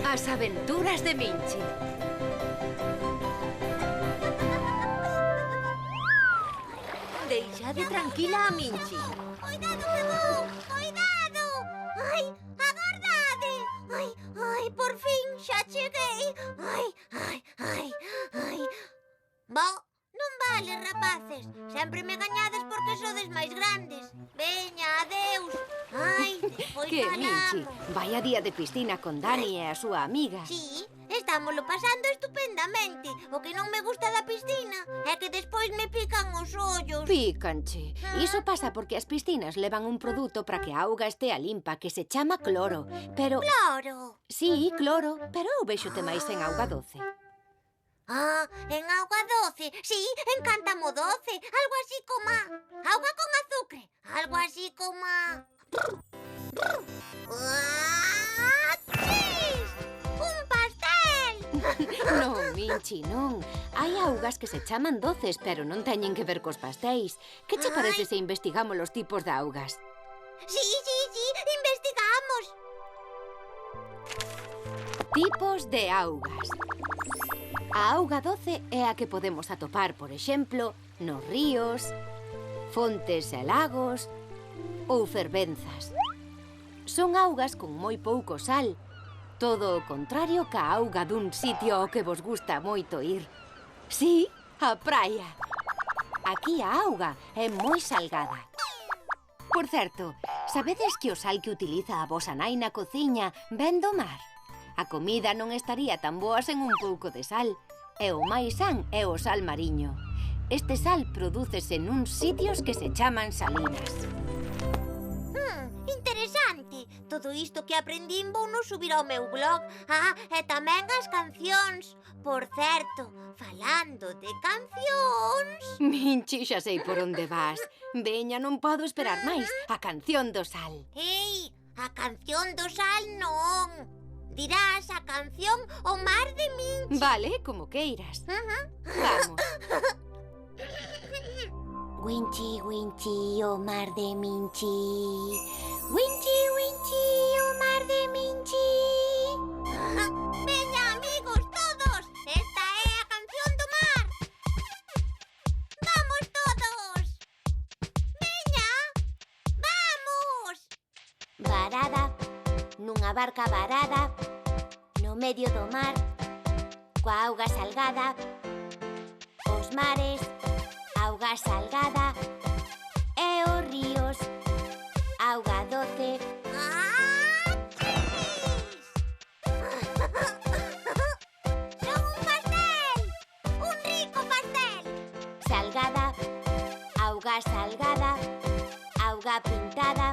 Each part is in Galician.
As aventuras de Minchi. Deixade tranquila a Minchi. Cuidado que vou! Cuidado! Ai, agardade! Ai, por fin xa cheguei! Ai. Bo, non vale, rapaces. Sempre me gañades porque sodes máis grandes. Veña, adeus. Ai, despois Que Minchi, falamos. vai a día de piscina con Dani e a súa amiga. Sí, estámoslo pasando estupendamente. O que non me gusta da piscina é que despois me pican os ollos. Pícanche. Iso pasa porque as piscinas levan un produto para que a auga estea limpa que se chama cloro. Pero... Claro. Sí, cloro, pero eu véxote máis en auga doce. Ah, en auga doce. Sí, encántamo doce. Algo así como auga con azúcar. Algo así como ¡Achis! ¡Un pastel! Non, Minchi, non. Hai augas que se chaman doces, pero non teñen que ver cos pastéis. Que che parece se investigamos os tipos de augas? Sí, investigamos. Tipos de augas. A auga doce é a que podemos atopar, por exemplo, nos ríos, fontes e lagos ou fervenzas. Son augas con moi pouco sal, todo o contrario ca auga dun sitio ao que vos gusta moito ir. Sí, a praia. Aquí a auga é moi salgada. Por certo, sabedes que o sal que utiliza a vosa nai na cociña ven do mar? A comida non estaría tan boa sen un pouco de sal. E o máis san é o sal mariño. Este sal prodúcese nuns sitios que se chaman salinas. Interesante. Todo isto que aprendín vou non subir ao meu blog. Ah, e tamén as cancións. Por certo, falando de cancións... Minchi, xa sei por onde vas. Veña, non podo esperar máis. A canción do sal. Ei, a canción do sal non. Dirás a canción O mar de Minchi. Vale, como queiras. Vamos. Winchi, Winchi, o mar de Minchi. Winchi, Winchi, o mar de Minchi. Veña, amigos, todos. Esta é a canción do mar. Vamos todos. Veña, vamos. Varada, nunha barca varada, no medio do mar, coa auga salgada. Os mares, auga salgada, e os ríos, auga doce. Son un pastel! Un rico pastel! Salgada, auga salgada, auga pintada,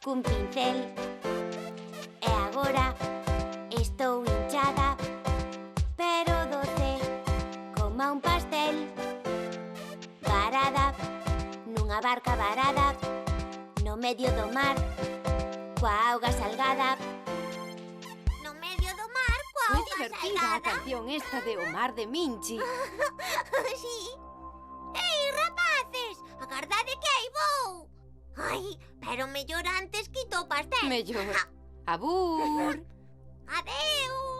cun pincel. E agora estou hinchada, pero doce, como un pastel. Varada, nunha barca varada, no medio do mar, coa auga salgada. No medio do mar, coa Moi auga divertida salgada. a canción esta de O mar de Minchi. Sí. Ei, rapaces, agardade que aí vou. Ai, pero mellor antes quito o pastel. Mellor. Abur. Adeus.